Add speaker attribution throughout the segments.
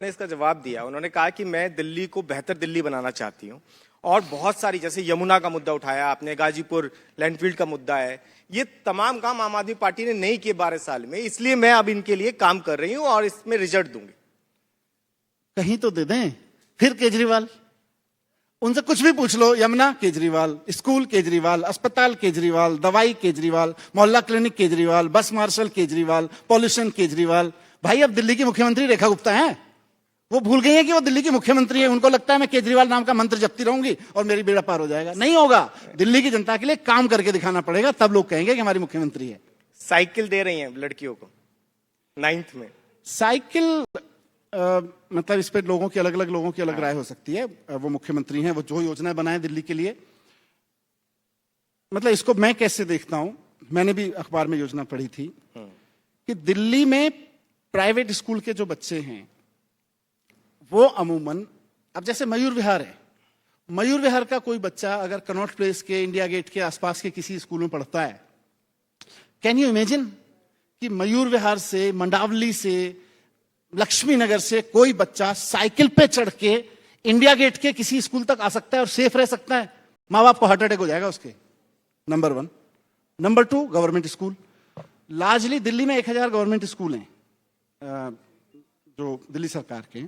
Speaker 1: ने इसका जवाब दिया। उन्होंने कहा कि मैं दिल्ली को बेहतर दिल्ली बनाना चाहती हूँ और बहुत सारी, जैसे यमुना का मुद्दा उठाया आपने, गाजीपुर लैंडफील्ड का मुद्दा है, ये तमाम काम आम आदमी पार्टी ने नहीं किए 12 साल में, इसलिए मैं अब इनके लिए काम कर रही हूं और इसमें रिजल्ट दूंगी।
Speaker 2: कहीं तो दे दें। फिर केजरीवाल, उनसे कुछ भी पूछ लो, यमुना केजरीवाल, स्कूल केजरीवाल, अस्पताल केजरीवाल, दवाई केजरीवाल, मोहल्ला क्लिनिक केजरीवाल, बस मार्शल केजरीवाल, पॉल्यूशन केजरीवाल। भाई अब दिल्ली की मुख्यमंत्री रेखा गुप्ता है, वो भूल गई है कि वो दिल्ली की मुख्यमंत्री है। उनको लगता है मैं केजरीवाल नाम का मंत्र जपती रहूंगी और मेरी बेड़ा पार हो जाएगा। नहीं होगा, दिल्ली की जनता के लिए काम करके दिखाना पड़ेगा, तब लोग कहेंगे कि हमारी मुख्यमंत्री है।
Speaker 1: साइकिल दे रही हैं लड़कियों को 9th में।
Speaker 2: साइकिल मतलब इस पे लोगों की अलग अलग लोगों की अलग राय हो सकती है। वो मुख्यमंत्री हैं, वो जो योजना बनाए दिल्ली के लिए, मतलब इसको मैं कैसे देखता हूं, मैंने भी अखबार में योजना पढ़ी थी कि दिल्ली में प्राइवेट स्कूल के जो बच्चे हैं वो अमूमन, अब जैसे मयूर विहार है, मयूर विहार का कोई बच्चा अगर कनॉट प्लेस के, इंडिया गेट के आसपास के किसी स्कूल में पढ़ता है, कैन यू इमेजिन कि मयूर विहार से, मंडावली से, लक्ष्मी नगर से कोई बच्चा साइकिल पे चढ़ के इंडिया गेट के किसी स्कूल तक आ सकता है और सेफ रह सकता है? माँ बाप को हार्ट अटैक हो जाएगा उसके, number 1। Number 2, government school. Largely Delhi में 1000 गवर्नमेंट स्कूल हैं जो दिल्ली सरकार के,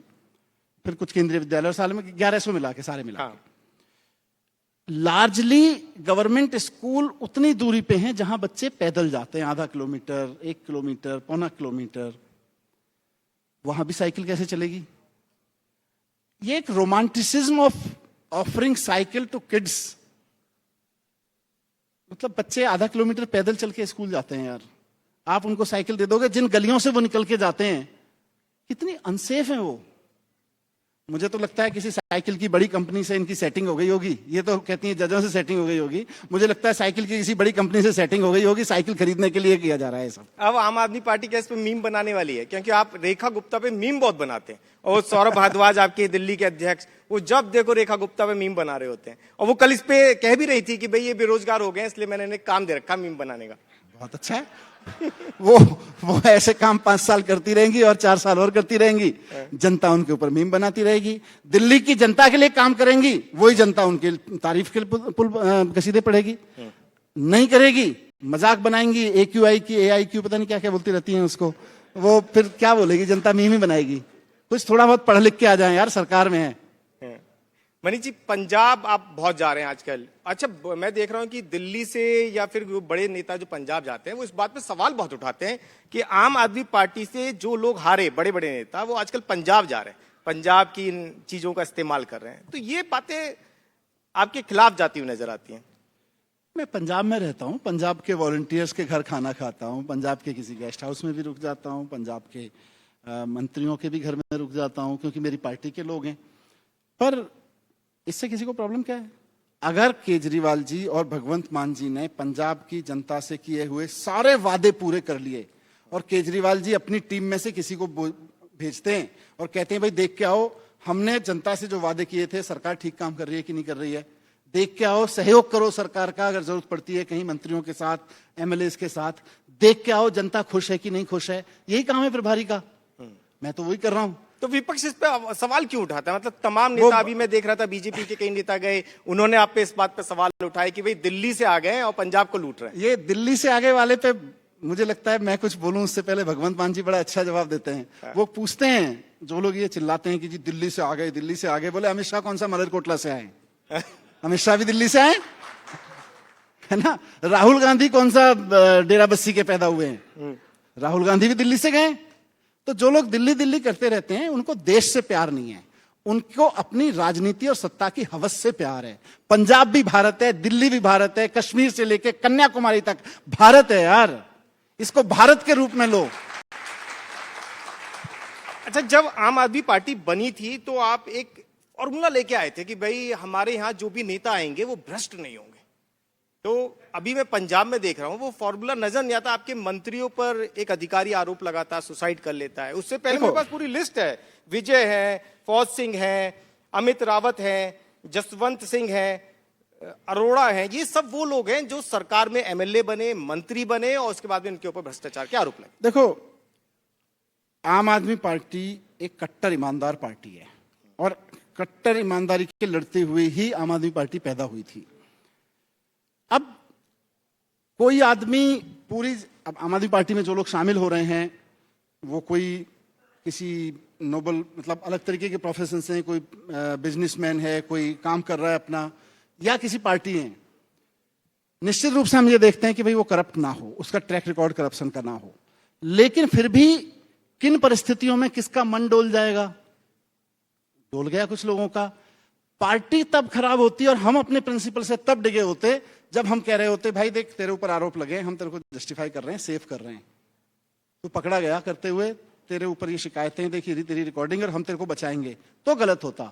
Speaker 2: फिर कुछ केंद्रीय विद्यालय, और साल में 1100 मिला के, सारे मिला के। लार्जली गवर्नमेंट स्कूल उतनी दूरी पे हैं जहां बच्चे पैदल जाते हैं, आधा किलोमीटर, 1 किलोमीटर, पौना किलोमीटर। वहां भी साइकिल कैसे चलेगी? ये एक romanticism of offering cycle to kids. मतलब बच्चे आधा किलोमीटर पैदल चल के स्कूल जाते हैं यार, आप उनको साइकिल दे दोगे? जिन गलियों से वो निकल के जाते हैं कितनी अनसेफ है वो। मुझे तो लगता है किसी साइकिल की बड़ी कंपनी से इनकी सेटिंग हो गई होगी। ये तो कहती है जजों से सेटिंग हो गई होगी, मुझे लगता है साइकिल की किसी बड़ी कंपनी से सेटिंग हो गई होगी, साइकिल खरीदने के लिए किया जा रहा है सब।
Speaker 1: अब आम आदमी पार्टी क्या इस पे मीम बनाने वाली है? क्योंकि आप रेखा गुप्ता पे मीम बहुत बनाते हैं, और सौरभ भारद्वाज आपके दिल्ली के अध्यक्ष, वो जब देखो रेखा गुप्ता पे मीम बना रहे होते हैं। और वो कल इस पे कह भी रही थी कि भाई ये बेरोजगार हो गए, इसलिए मैंने इन्हें काम दे रखा मीम बनाने का।
Speaker 2: बहुत अच्छा है। वो ऐसे काम 5 साल करती रहेंगी और 4 साल और करती रहेंगी, जनता उनके ऊपर मीम बनाती रहेगी। दिल्ली की जनता के लिए काम करेंगी, वही जनता उनकी तारीफ के पुल कसीदे पढ़ेगी। नहीं करेगी, मजाक बनाएंगी, AQI की, AIQ, पता नहीं क्या क्या बोलती रहती हैं उसको, वो फिर क्या बोलेगी जनता? मीम ही बनाएगी। कुछ थोड़ा बहुत पढ़ लिख के आ जाए यार, सरकार में है।
Speaker 1: मनीष जी, पंजाब आप बहुत जा रहे हैं आजकल। अच्छा, मैं देख रहा हूं कि दिल्ली से या फिर बड़े नेता जो पंजाब जाते हैं वो इस बात पे सवाल बहुत उठाते हैं कि आम आदमी पार्टी से जो लोग हारे, बड़े बड़े नेता, वो आजकल पंजाब जा रहे हैं, पंजाब की इन चीजों का इस्तेमाल कर रहे हैं। तो ये बातें आपके खिलाफ जाती हुई नजर आती हैं।
Speaker 2: मैं पंजाब में रहता हूं, पंजाब के वॉलंटियर्स के घर खाना खाता हूं, पंजाब के किसी गेस्ट हाउस में भी रुक जाता हूं, पंजाब के मंत्रियों के भी घर में रुक जाता हूं, क्योंकि मेरी पार्टी के लोग हैं। पर इससे किसी को प्रॉब्लम क्या है? अगर केजरीवाल जी और भगवंत मान जी ने पंजाब की जनता से किए हुए सारे वादे पूरे कर लिए और केजरीवाल जी अपनी टीम में से किसी को भेजते हैं और कहते हैं भाई देख के आओ, हमने जनता से जो वादे किए थे सरकार ठीक काम कर रही है कि नहीं कर रही है, देख के आओ, सहयोग करो सरकार का, अगर जरूरत पड़ती है कहीं मंत्रियों के साथ, MLAs के साथ, देख के आओ जनता खुश है कि नहीं खुश है। यही काम है प्रभारी का, मैं तो वही कर रहा हूं।
Speaker 1: तो विपक्ष इस पे सवाल क्यों उठाता है? मतलब तमाम नेता, अभी मैं देख रहा था बीजेपी के कई नेता गए, उन्होंने आप पे इस बात पे सवाल उठाए कि भाई दिल्ली से आ गए और पंजाब को लूट रहे हैं।
Speaker 2: ये दिल्ली से आगे वाले पे मुझे लगता है मैं कुछ बोलूं उससे पहले भगवंत मान जी बड़ा अच्छा जवाब देते हैं। वो पूछते हैं, जो लोग ये चिल्लाते हैं कि जी दिल्ली से आ गए, दिल्ली से आ गए, बोले अमित शाह कौन सा मलरकोटला से आए? अमित शाह भी दिल्ली से आए, है ना? राहुल गांधी कौन सा डेरा बस्सी के पैदा हुए हैं? राहुल गांधी भी दिल्ली से गए। तो जो लोग दिल्ली दिल्ली करते रहते हैं उनको देश से प्यार नहीं है, उनको अपनी राजनीति और सत्ता की हवस से प्यार है। पंजाब भी भारत है, दिल्ली भी भारत है, कश्मीर से लेकर कन्याकुमारी तक भारत है यार, इसको भारत के रूप में लो।
Speaker 1: अच्छा, जब आम आदमी पार्टी बनी थी तो आप एक फॉर्मूला लेके आए थे कि भाई हमारे यहां जो भी नेता आएंगे वो भ्रष्ट नहीं होंगे। तो अभी मैं पंजाब में देख रहा हूं वो फॉर्मूला नजर नहीं आता। आपके मंत्रियों पर एक अधिकारी आरोप लगाता है, सुसाइड कर लेता है। उससे पहले मेरे पास पूरी लिस्ट है, विजय है, फौज सिंह है, अमित रावत है, जसवंत सिंह है, अरोड़ा है। ये सब वो लोग हैं जो सरकार में MLA बने, मंत्री बने और उसके बाद में इनके ऊपर भ्रष्टाचार के आरोप लगे।
Speaker 2: देखो, आम आदमी पार्टी एक कट्टर ईमानदार पार्टी है और कट्टर ईमानदारी के लड़ते हुए ही आम आदमी पार्टी पैदा हुई थी। अब कोई आदमी अब आम आदमी पार्टी में जो लोग शामिल हो रहे हैं वो कोई किसी नोबल मतलब अलग तरीके के प्रोफेशन से, कोई बिजनेसमैन है, कोई काम कर रहा है अपना, या किसी पार्टी है। निश्चित रूप से हम ये देखते हैं कि भाई वो करप्ट ना हो, उसका ट्रैक रिकॉर्ड करप्शन का ना हो, लेकिन फिर भी किन परिस्थितियों में किसका मन डोल जाएगा? डोल गया कुछ लोगों का। पार्टी तब खराब होती है और हम अपने प्रिंसिपल से तब डिगे होते जब हम कह रहे होते भाई देख तेरे ऊपर आरोप लगे, हम तेरे को जस्टिफाई कर रहे हैं, सेफ कर रहे हैं, तू पकड़ा गया करते हुए, तेरे ऊपर ये शिकायतें देखी, तेरी रिकॉर्डिंग, और हम तेरे को बचाएंगे, तो गलत होता।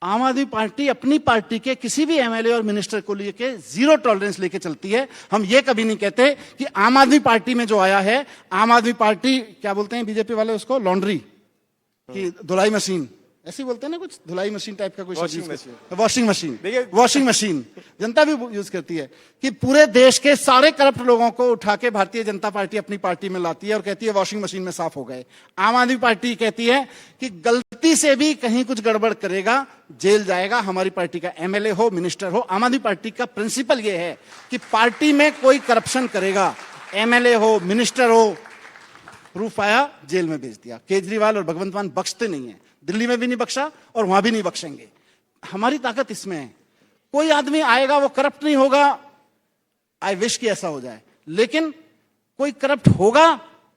Speaker 2: आम आदमी पार्टी अपनी पार्टी के किसी भी एमएलए और मिनिस्टर को लेके जीरो टॉलरेंस लेके चलती है। हम ये कभी नहीं कहते कि आम आदमी पार्टी में जो आया है, आम आदमी पार्टी क्या बोलते हैं बीजेपी वाले उसको, लॉन्ड्री की धुलाई मशीन, ऐसे ही बोलते हैं ना, कुछ धुलाई मशीन टाइप का कुछ, वॉशिंग मशीन जनता भी यूज करती है कि पूरे देश के सारे करप्ट लोगों को उठा के भारतीय जनता पार्टी अपनी पार्टी में लाती है और कहती है वॉशिंग मशीन में साफ हो गए। आम आदमी पार्टी कहती है कि गलती से भी कहीं कुछ गड़बड़ करेगा जेल जाएगा, हमारी पार्टी का एमएलए हो, मिनिस्टर हो। आम आदमी पार्टी का प्रिंसिपल यह है कि पार्टी में कोई करप्शन करेगा, एमएलए हो, मिनिस्टर हो, प्रूफ आया जेल में भेज दिया। केजरीवाल और भगवंत मान बख्शते नहीं है, दिल्ली में भी नहीं बख्शा और वहां भी नहीं बख्शेंगे। हमारी ताकत इसमें है। कोई आदमी आएगा वो करप्ट नहीं होगा, आई विश कि ऐसा हो जाए, लेकिन कोई करप्ट होगा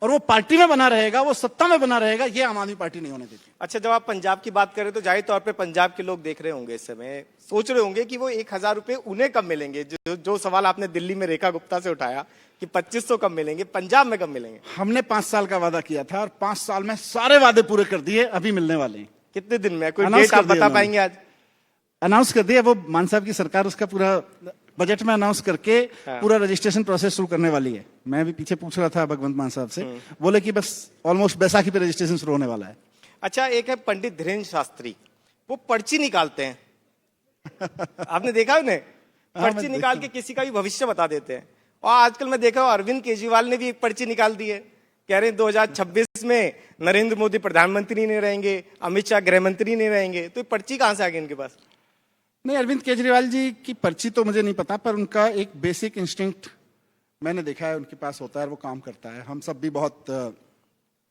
Speaker 2: और वो पार्टी में बना रहेगा, वो सत्ता में बना रहेगा, ये आम आदमी पार्टी नहीं होने देती।
Speaker 1: अच्छा, जब आप पंजाब की बात करें तो जाहिर तौर पे पंजाब के लोग देख रहे होंगे इस समय, सोच रहे होंगे कि वो 1,000 रुपए उन्हें कब मिलेंगे। जो सवाल आपने दिल्ली में रेखा गुप्ता से उठाया कि 2500 कब मिलेंगे, पंजाब में कब मिलेंगे?
Speaker 2: हमने 5 साल का वादा किया था और 5 साल में सारे वादे पूरे कर दिए, अभी मिलने वाले हैं।
Speaker 1: कितने दिन में? कोई डेट आप बता पाएंगे? आज
Speaker 2: अनाउंस कर दिया, वो मान साहब की सरकार उसका पूरा बजट में अनाउंस करके पूरा रजिस्ट्रेशन प्रोसेस शुरू करने वाली है। मैं भी पीछे पूछ रहा था भगवंत मान साहब से, बोले कि बस ऑलमोस्ट बैसाखी पे रजिस्ट्रेशन शुरू होने वाला है।
Speaker 1: अच्छा, एक है पंडित धीरेन्द्र शास्त्री, वो पर्ची निकालते हैं आपने देखा उन्हें? पर्ची निकाल के किसी का भी भविष्य बता देते हैं। और आजकल मैं देख रहा हूं अरविंद केजरीवाल ने भी एक पर्ची निकाल दी है, कह रहे हैं 2026 में नरेंद्र मोदी प्रधानमंत्री नहीं रहेंगे, अमित शाह गृह मंत्री नहीं रहेंगे। तो ये पर्ची कहां से आ गई इनके पास?
Speaker 2: नहीं, अरविंद केजरीवाल जी की पर्ची तो मुझे नहीं पता, पर उनका एक बेसिक इंस्टिंक्ट मैंने देखा है उनके पास होता है, वो काम करता है। हम सब भी बहुत,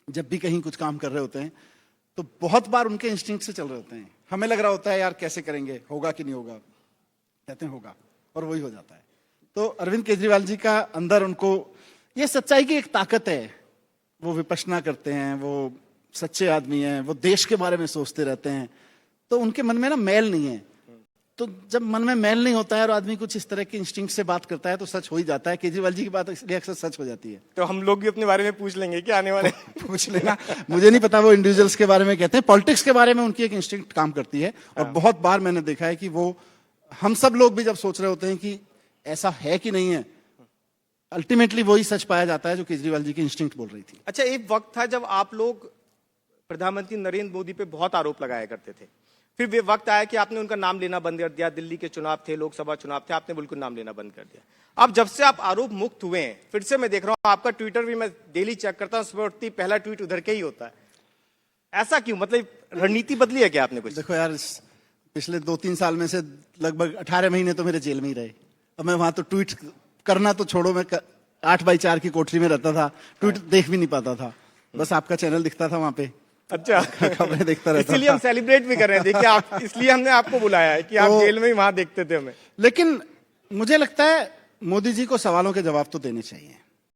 Speaker 2: जब भी कहीं कुछ काम कर रहे होते हैं तो बहुत बार उनके इंस्टिंक्ट से चल रहे होते हैं। हमें लग रहा होता है यार कैसे करेंगे, होगा कि नहीं होगा, कहते हैं होगा और वही हो जाता है। तो अरविंद केजरीवाल जी का अंदर उनको ये सच्चाई की एक ताकत है, वो विपश्यना करते हैं, वो सच्चे आदमी हैं, वो देश के बारे में सोचते रहते हैं, तो उनके मन में ना मैल नहीं है। तो जब मन में मैल नहीं होता है और आदमी कुछ इस तरह के इंस्टिंक्ट से बात करता है तो सच हो ही जाता है। केजरीवाल जी की बात इसलिए अक्सर सच हो जाती है।
Speaker 1: तो हम लोग भी अपने बारे में पूछ लेंगे कि आने वाले
Speaker 2: पूछ लेना, मुझे नहीं पता वो इंडिविजुअल्स के बारे में कहते हैं, पॉलिटिक्स के बारे में उनकी एक इंस्टिंक्ट काम करती है। और बहुत बार मैंने देखा है कि वो, हम सब लोग भी जब सोच रहे होते हैं कि ऐसा है कि नहीं है, अल्टीमेटली वही सच पाया जाता है जो केजरीवाल जी की इंस्टिंक्ट बोल रही थी।
Speaker 1: अच्छा, एक वक्त था जब आप लोग प्रधानमंत्री नरेंद्र मोदी पे बहुत आरोप लगाया करते थे, फिर वे वक्त आया कि आपने उनका नाम लेना बंद कर दिया। दिल्ली के चुनाव थे, लोकसभा चुनाव थे, आपने बिल्कुल नाम लेना बंद कर दिया। अब जब से आप आरोप मुक्त हुए हैं, फिर से मैं देख रहा हूं आपका ट्विटर भी मैं डेली चेक करता हूं, सुबह उठती पहला ट्वीट उधर के ही होता है। ऐसा क्यों? मतलब रणनीति बदली है क्या आपने कुछ?
Speaker 2: देखो यार, पिछले 2-3 साल में से लगभग 18 महीने तो मेरे जेल में ही रहे। अब मैं वहां तो ट्वीट करना तो छोड़ो, मैं 8x4 की कोठरी में रहता था, ट्वीट देख भी नहीं पाता था, बस आपका चैनल दिखता था वहां पे।
Speaker 1: अच्छा,
Speaker 2: खबरें देखता रहता,
Speaker 1: इसीलिए हम सेलिब्रेट भी कर रहे हैं। देखिए आप, इसलिए हमने आपको बुलाया है कि आप जेल में ही वहां देखते थे हमें।
Speaker 2: लेकिन मुझे लगता है मोदी जी को सवालों के जवाब तो देने चाहिए।